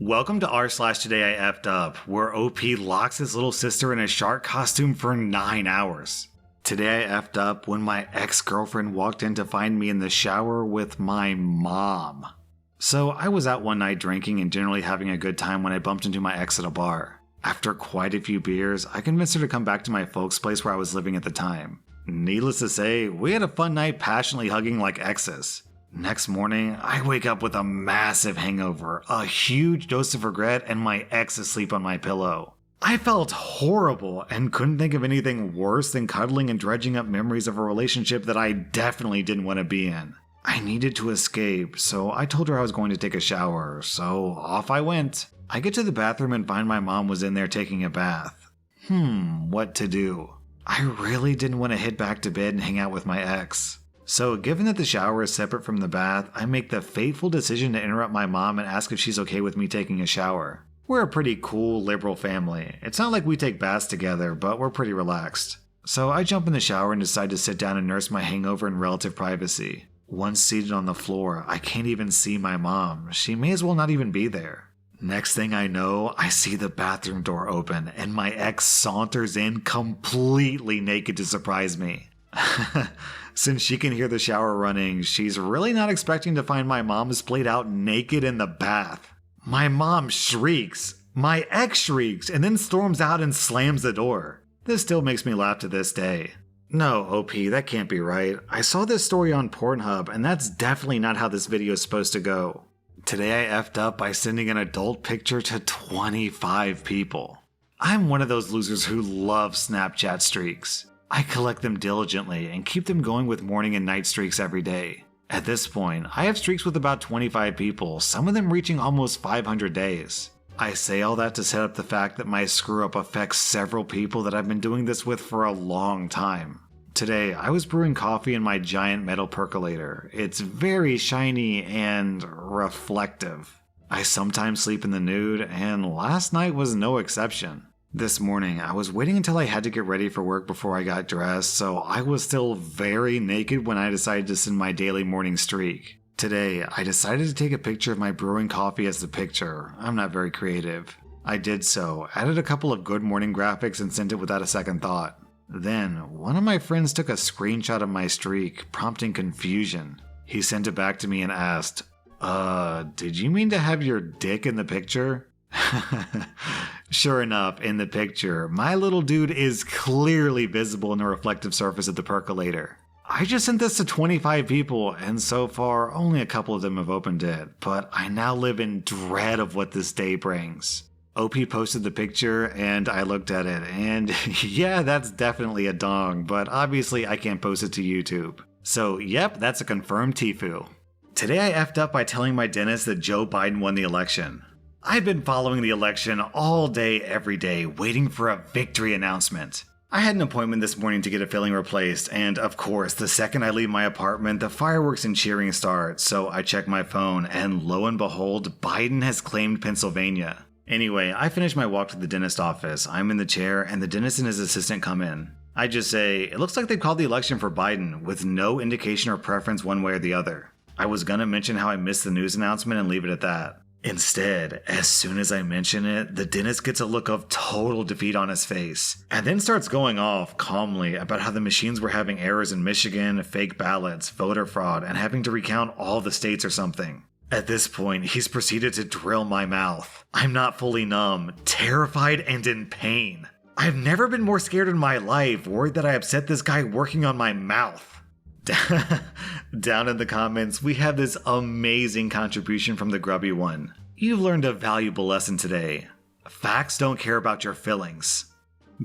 Welcome to rSlash Today I Effed Up, where OP locks his little sister in a shark costume for 9 hours. Today I effed up when my ex-girlfriend walked in to find me in the shower with my mom. So I was out one night drinking and generally having a good time when I bumped into my ex at a bar. After quite a few beers, I convinced her to come back to my folks' place where I was living at the time. Needless to say, we had a fun night passionately hugging like exes. Next morning, I wake up with a massive hangover, a huge dose of regret, and my ex asleep on my pillow. I felt horrible and couldn't think of anything worse than cuddling and dredging up memories of a relationship that I definitely didn't want to be in. I needed to escape, so I told her I was going to take a shower, so off I went. I get to the bathroom and find my mom was in there taking a bath. What to do? I really didn't want to head back to bed and hang out with my ex. So given that the shower is separate from the bath, I make the fateful decision to interrupt my mom and ask if she's okay with me taking a shower. We're a pretty cool, liberal family. It's not like we take baths together, but we're pretty relaxed. So I jump in the shower and decide to sit down and nurse my hangover in relative privacy. Once seated on the floor, I can't even see my mom. She may as well not even be there. Next thing I know, I see the bathroom door open and my ex saunters in completely naked to surprise me. Since she can hear the shower running, she's really not expecting to find my mom splayed out naked in the bath. My mom shrieks, my ex shrieks, and then storms out and slams the door. This still makes me laugh to this day. No, OP, that can't be right. I saw this story on Pornhub, and that's definitely not how this video is supposed to go. Today I effed up by sending an adult picture to 25 people. I'm one of those losers who love Snapchat streaks. I collect them diligently and keep them going with morning and night streaks every day. At this point, I have streaks with about 25 people, some of them reaching almost 500 days. I say all that to set up the fact that my screw-up affects several people that I've been doing this with for a long time. Today, I was brewing coffee in my giant metal percolator. It's very shiny and reflective. I sometimes sleep in the nude, and last night was no exception. This morning, I was waiting until I had to get ready for work before I got dressed, so I was still very naked when I decided to send my daily morning streak. Today, I decided to take a picture of my brewing coffee as the picture. I'm not very creative. I did so, added a couple of good morning graphics, and sent it without a second thought. Then, one of my friends took a screenshot of my streak, prompting confusion. He sent it back to me and asked, did you mean to have your dick in the picture? Sure enough, in the picture, my little dude is clearly visible in the reflective surface of the percolator. I just sent this to 25 people, and so far, only a couple of them have opened it, but I now live in dread of what this day brings. OP posted the picture, and I looked at it, and yeah, that's definitely a dong, but obviously I can't post it to YouTube. So yep, that's a confirmed Tifu. Today I effed up by telling my dentist that Joe Biden won the election. I've been following the election all day, every day, waiting for a victory announcement. I had an appointment this morning to get a filling replaced, and of course, the second I leave my apartment, the fireworks and cheering start, so I check my phone, and lo and behold, Biden has claimed Pennsylvania. Anyway, I finish my walk to the dentist office. I'm in the chair, and the dentist and his assistant come in. I just say, it looks like they called the election for Biden, with no indication or preference one way or the other. I was gonna mention how I missed the news announcement and leave it at that. Instead, as soon as I mention it, the dentist gets a look of total defeat on his face, and then starts going off calmly about how the machines were having errors in Michigan, fake ballots, voter fraud, and having to recount all the states or something. At this point, he's proceeded to drill my mouth. I'm not fully numb, terrified and in pain. I've never been more scared in my life, worried that I upset this guy working on my mouth. Down in the comments, we have this amazing contribution from the Grubby One. You've learned a valuable lesson today. Facts don't care about your feelings.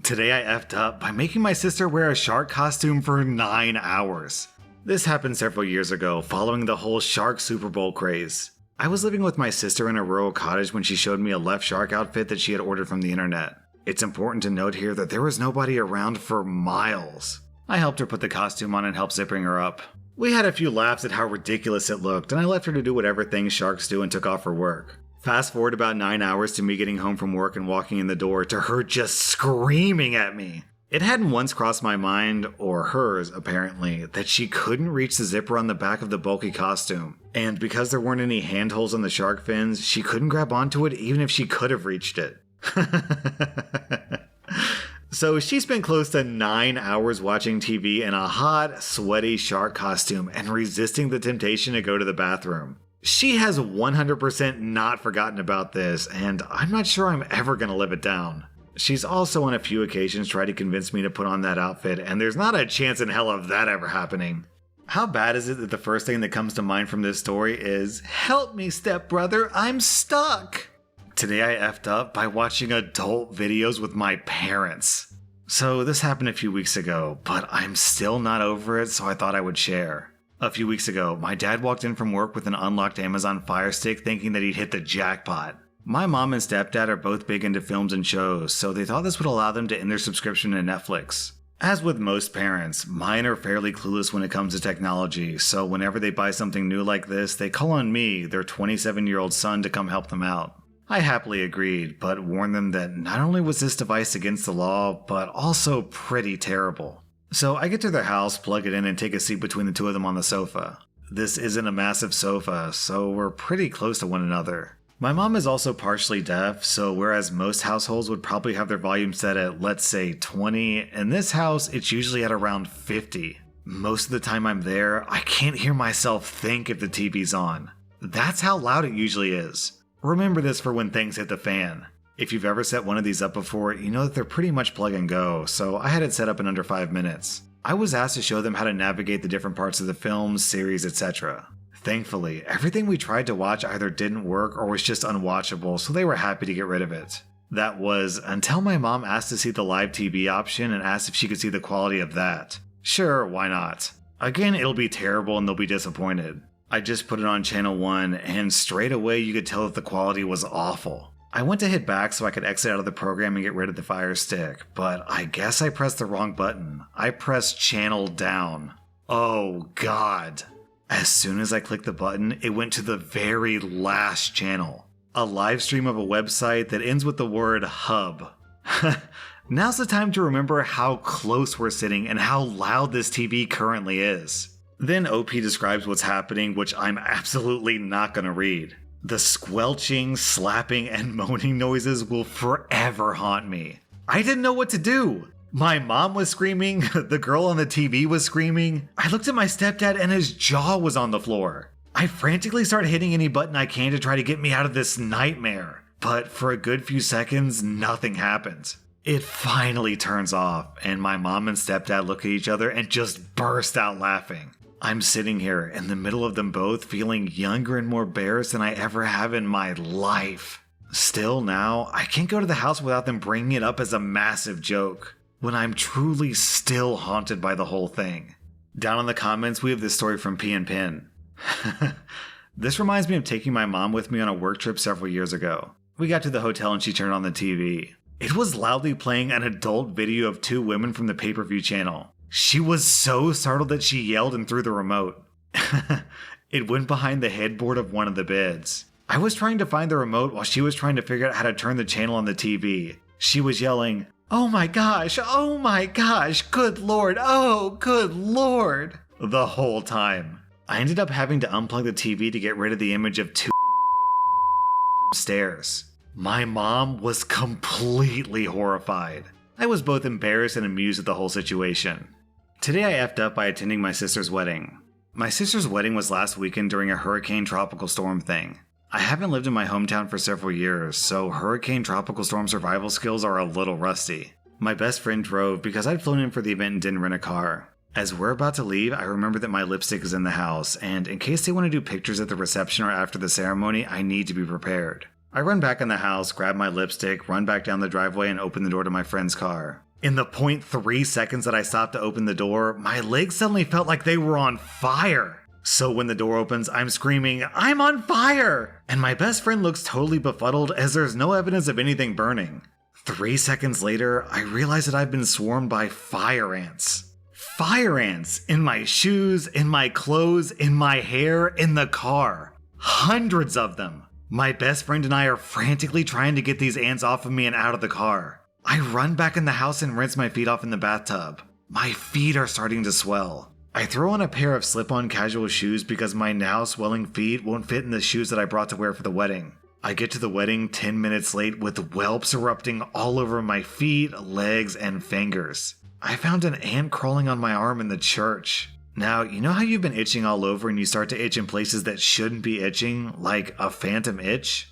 Today I effed up by making my sister wear a shark costume for 9 hours. This happened several years ago, following the whole shark Super Bowl craze. I was living with my sister in a rural cottage when she showed me a left shark outfit that she had ordered from the internet. It's important to note here that there was nobody around for miles. I helped her put the costume on and helped zipping her up. We had a few laughs at how ridiculous it looked, and I left her to do whatever things sharks do and took off for work. Fast forward about 9 hours to me getting home from work and walking in the door to her just screaming at me. It hadn't once crossed my mind, or hers apparently, that she couldn't reach the zipper on the back of the bulky costume. And because there weren't any handholds on the shark fins, she couldn't grab onto it even if she could have reached it. So she spent close to 9 hours watching TV in a hot, sweaty shark costume and resisting the temptation to go to the bathroom. She has 100% not forgotten about this, and I'm not sure I'm ever going to live it down. She's also on a few occasions tried to convince me to put on that outfit, and there's not a chance in hell of that ever happening. How bad is it that the first thing that comes to mind from this story is, "Help me, stepbrother, I'm stuck!" Today I effed up by watching adult videos with my parents. So this happened a few weeks ago, but I'm still not over it, so I thought I would share. A few weeks ago, my dad walked in from work with an unlocked Amazon Fire Stick thinking that he'd hit the jackpot. My mom and stepdad are both big into films and shows, so they thought this would allow them to end their subscription to Netflix. As with most parents, mine are fairly clueless when it comes to technology, so whenever they buy something new like this, they call on me, their 27-year-old son, to come help them out. I happily agreed, but warned them that not only was this device against the law, but also pretty terrible. So I get to their house, plug it in, and take a seat between the two of them on the sofa. This isn't a massive sofa, so we're pretty close to one another. My mom is also partially deaf, so whereas most households would probably have their volume set at, let's say, 20, in this house it's usually at around 50. Most of the time I'm there, I can't hear myself think if the TV's on. That's how loud it usually is. Remember this for when things hit the fan. If you've ever set one of these up before, you know that they're pretty much plug and go, so I had it set up in under 5 minutes. I was asked to show them how to navigate the different parts of the films, series, etc. Thankfully, everything we tried to watch either didn't work or was just unwatchable, so they were happy to get rid of it. That was until my mom asked to see the live TV option and asked if she could see the quality of that. Sure, why not? Again, it'll be terrible and they'll be disappointed. I just put it on channel 1 and straight away you could tell that the quality was awful. I went to hit back so I could exit out of the program and get rid of the Fire Stick, but I guess I pressed the wrong button. I pressed channel down. Oh god. As soon as I clicked the button, it went to the very last channel. A live stream of a website that ends with the word hub. Now's the time to remember how close we're sitting and how loud this TV currently is. Then OP describes what's happening, which I'm absolutely not gonna read. The squelching, slapping, and moaning noises will forever haunt me. I didn't know what to do. My mom was screaming, the girl on the TV was screaming. I looked at my stepdad and his jaw was on the floor. I frantically started hitting any button I can to try to get me out of this nightmare. But for a good few seconds, nothing happened. It finally turns off, and my mom and stepdad look at each other and just burst out laughing. I'm sitting here in the middle of them both feeling younger and more embarrassed than I ever have in my life. Still now, I can't go to the house without them bringing it up as a massive joke, when I'm truly still haunted by the whole thing. Down in the comments, we have this story from P and Pin. This reminds me of taking my mom with me on a work trip several years ago. We got to the hotel and she turned on the TV. It was loudly playing an adult video of two women from the pay-per-view channel. She was so startled that she yelled and threw the remote. It went behind the headboard of one of the beds. I was trying to find the remote while she was trying to figure out how to turn the channel on the TV. She was yelling, oh my gosh, good lord, oh good lord, the whole time. I ended up having to unplug the TV to get rid of the image of two stairs. My mom was completely horrified. I was both embarrassed and amused at the whole situation. Today I effed up by attending my sister's wedding. My sister's wedding was last weekend during a hurricane tropical storm thing. I haven't lived in my hometown for several years, so hurricane tropical storm survival skills are a little rusty. My best friend drove because I'd flown in for the event and didn't rent a car. As we're about to leave, I remember that my lipstick is in the house, and in case they want to do pictures at the reception or after the ceremony, I need to be prepared. I run back in the house, grab my lipstick, run back down the driveway, and open the door to my friend's car. In the 0.3 seconds that I stopped to open the door, my legs suddenly felt like they were on fire. So when the door opens, I'm screaming, I'm on fire! And my best friend looks totally befuddled as there's no evidence of anything burning. 3 seconds later, I realize that I've been swarmed by fire ants. Fire ants! In my shoes, in my clothes, in my hair, in the car. Hundreds of them. My best friend and I are frantically trying to get these ants off of me and out of the car. I run back in the house and rinse my feet off in the bathtub. My feet are starting to swell. I throw on a pair of slip-on casual shoes because my now swelling feet won't fit in the shoes that I brought to wear for the wedding. I get to the wedding 10 minutes late with whelps erupting all over my feet, legs, and fingers. I found an ant crawling on my arm in the church. Now, you know how you've been itching all over and you start to itch in places that shouldn't be itching, like a phantom itch?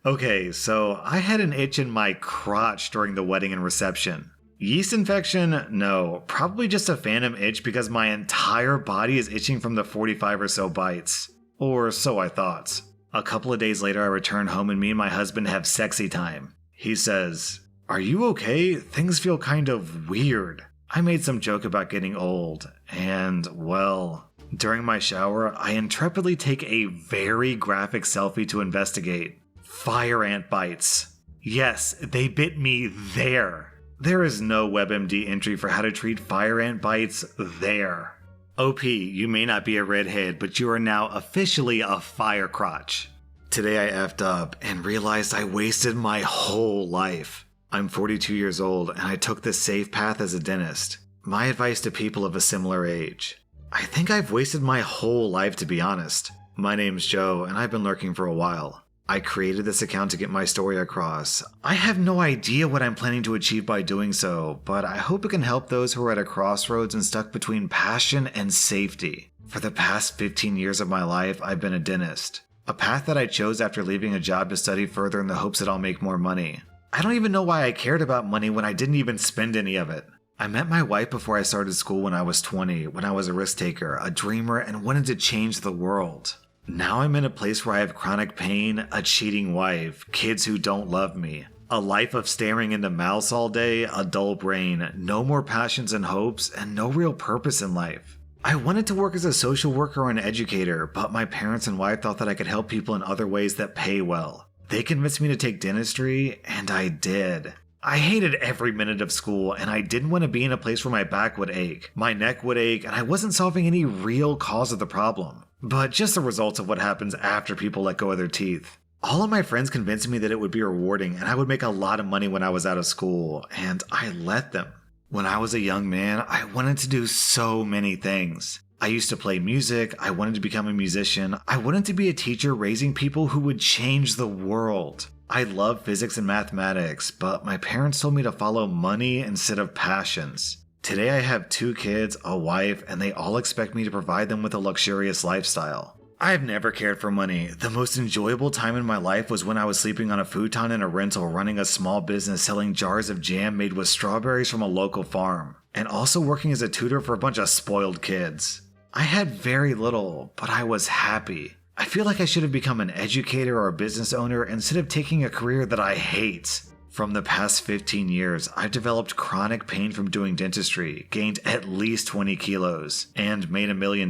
Okay, so I had an itch in my crotch during the wedding and reception. Yeast infection? No, probably just a phantom itch because my entire body is itching from the 45 or so bites. Or so I thought. A couple of days later, I return home and me and my husband have sexy time. He says, "Are you okay? Things feel kind of weird." I made some joke about getting old, and, well, during my shower, I intrepidly take a very graphic selfie to investigate. Fire ant bites. Yes, they bit me there. There is no WebMD entry for how to treat fire ant bites there. OP, you may not be a redhead, but you are now officially a fire crotch. Today I effed up and realized I wasted my whole life. I'm 42 years old and I took the safe path as a dentist. My advice to people of a similar age: I think I've wasted my whole life, to be honest. My name's Joe and I've been lurking for a while. I created this account to get my story across. I have no idea what I'm planning to achieve by doing so, but I hope it can help those who are at a crossroads and stuck between passion and safety. For the past 15 years of my life, I've been a dentist. A path that I chose after leaving a job to study further in the hopes that I'll make more money. I don't even know why I cared about money when I didn't even spend any of it. I met my wife before I started school when I was 20, when I was a risk taker, a dreamer, and wanted to change the world. Now I'm in a place where I have chronic pain, a cheating wife, kids who don't love me, a life of staring into mouse all day, a dull brain, no more passions and hopes, and no real purpose in life. I wanted to work as a social worker or an educator, but my parents and wife thought that I could help people in other ways that pay well. They convinced me to take dentistry, and I did. I hated every minute of school, and I didn't want to be in a place where my back would ache, my neck would ache, and I wasn't solving any real cause of the problem, but just the results of what happens after people let go of their teeth. All of my friends convinced me that it would be rewarding and I would make a lot of money when I was out of school, and I let them. When I was a young man, I wanted to do so many things. I used to play music, I wanted to become a musician, I wanted to be a teacher raising people who would change the world. I love physics and mathematics, but my parents told me to follow money instead of passions. Today I have 2 kids, a wife, and they all expect me to provide them with a luxurious lifestyle. I've never cared for money. The most enjoyable time in my life was when I was sleeping on a futon in a rental running a small business selling jars of jam made with strawberries from a local farm, and also working as a tutor for a bunch of spoiled kids. I had very little, but I was happy. I feel like I should have become an educator or a business owner instead of taking a career that I hate. From the past 15 years, I've developed chronic pain from doing dentistry, gained at least 20 kilos, and made $1 million.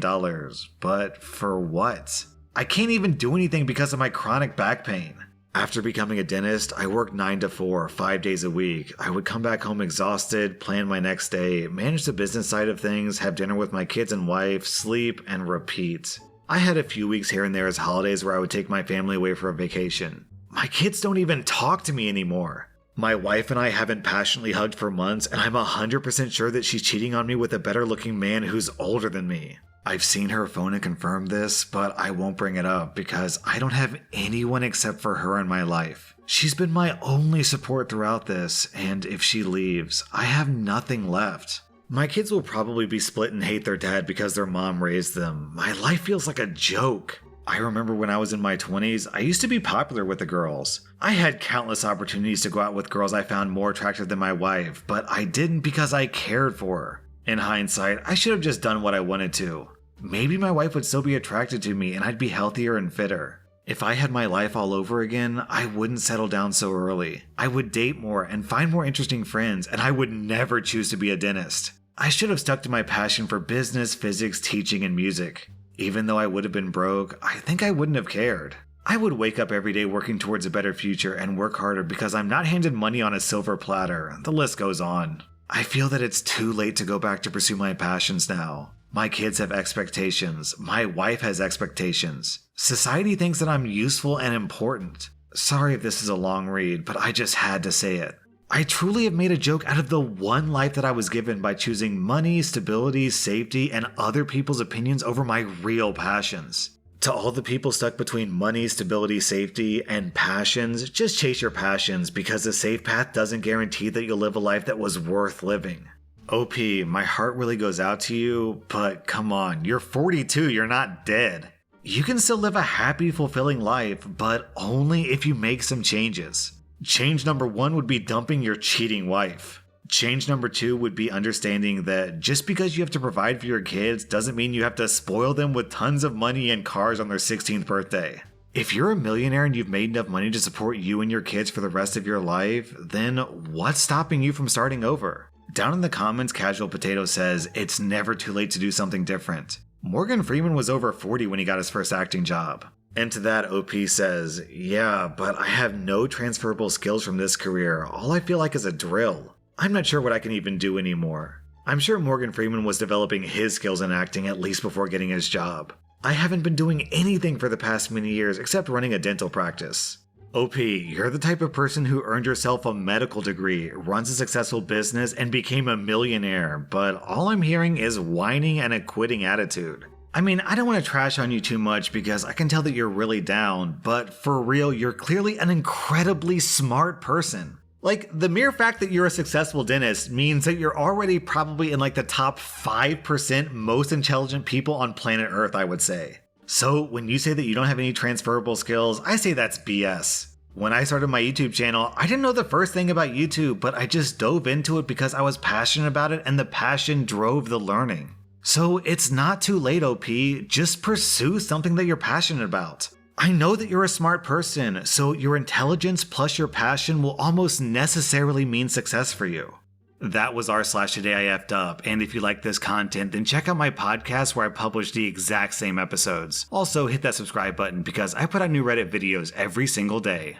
But for what? I can't even do anything because of my chronic back pain. After becoming a dentist, I worked 9 to 4, 5 days a week. I would come back home exhausted, plan my next day, manage the business side of things, have dinner with my kids and wife, sleep, and repeat. I had a few weeks here and there as holidays where I would take my family away for a vacation. My kids don't even talk to me anymore. My wife and I haven't passionately hugged for months, and I'm 100% sure that she's cheating on me with a better looking man who's older than me. I've seen her phone and confirmed this, but I won't bring it up because I don't have anyone except for her in my life. She's been my only support throughout this, and if she leaves, I have nothing left. My kids will probably be split and hate their dad because their mom raised them. My life feels like a joke. I remember when I was in my 20s, I used to be popular with the girls. I had countless opportunities to go out with girls I found more attractive than my wife, but I didn't because I cared for her. In hindsight, I should have just done what I wanted to. Maybe my wife would still be attracted to me and I'd be healthier and fitter. If I had my life all over again, I wouldn't settle down so early. I would date more and find more interesting friends, and I would never choose to be a dentist. I should have stuck to my passion for business, physics, teaching, and music. Even though I would have been broke, I think I wouldn't have cared. I would wake up every day working towards a better future and work harder because I'm not handed money on a silver platter. The list goes on. I feel that it's too late to go back to pursue my passions now. My kids have expectations. My wife has expectations. Society thinks that I'm useful and important. Sorry if this is a long read, but I just had to say it. I truly have made a joke out of the one life that I was given by choosing money, stability, safety, and other people's opinions over my real passions. To all the people stuck between money, stability, safety, and passions, just chase your passions because the safe path doesn't guarantee that you'll live a life that was worth living. OP, my heart really goes out to you, but come on, you're 42, you're not dead. You can still live a happy, fulfilling life, but only if you make some changes. Change number 1 would be dumping your cheating wife. Change number 2 would be understanding that just because you have to provide for your kids doesn't mean you have to spoil them with tons of money and cars on their 16th birthday. If you're a millionaire and you've made enough money to support you and your kids for the rest of your life, then what's stopping you from starting over? Down in the comments, Casual Potato says, it's never too late to do something different. Morgan Freeman was over 40 when he got his first acting job. And to that, OP says, yeah, but I have no transferable skills from this career. All I feel like is a drill. I'm not sure what I can even do anymore. I'm sure Morgan Freeman was developing his skills in acting at least before getting his job. I haven't been doing anything for the past many years except running a dental practice. OP, you're the type of person who earned yourself a medical degree, runs a successful business, and became a millionaire, but all I'm hearing is whining and a quitting attitude. I mean, I don't want to trash on you too much because I can tell that you're really down, but for real, you're clearly an incredibly smart person. Like, the mere fact that you're a successful dentist means that you're already probably in like the top 5% most intelligent people on planet Earth, I would say. So when you say that you don't have any transferable skills, I say that's BS. When I started my YouTube channel, I didn't know the first thing about YouTube, but I just dove into it because I was passionate about it and the passion drove the learning. So it's not too late, OP, just pursue something that you're passionate about. I know that you're a smart person, so your intelligence plus your passion will almost necessarily mean success for you. That was rSlash Today I F'd Up, and if you like this content, then check out my podcast where I publish the exact same episodes. Also, hit that subscribe button because I put out new Reddit videos every single day.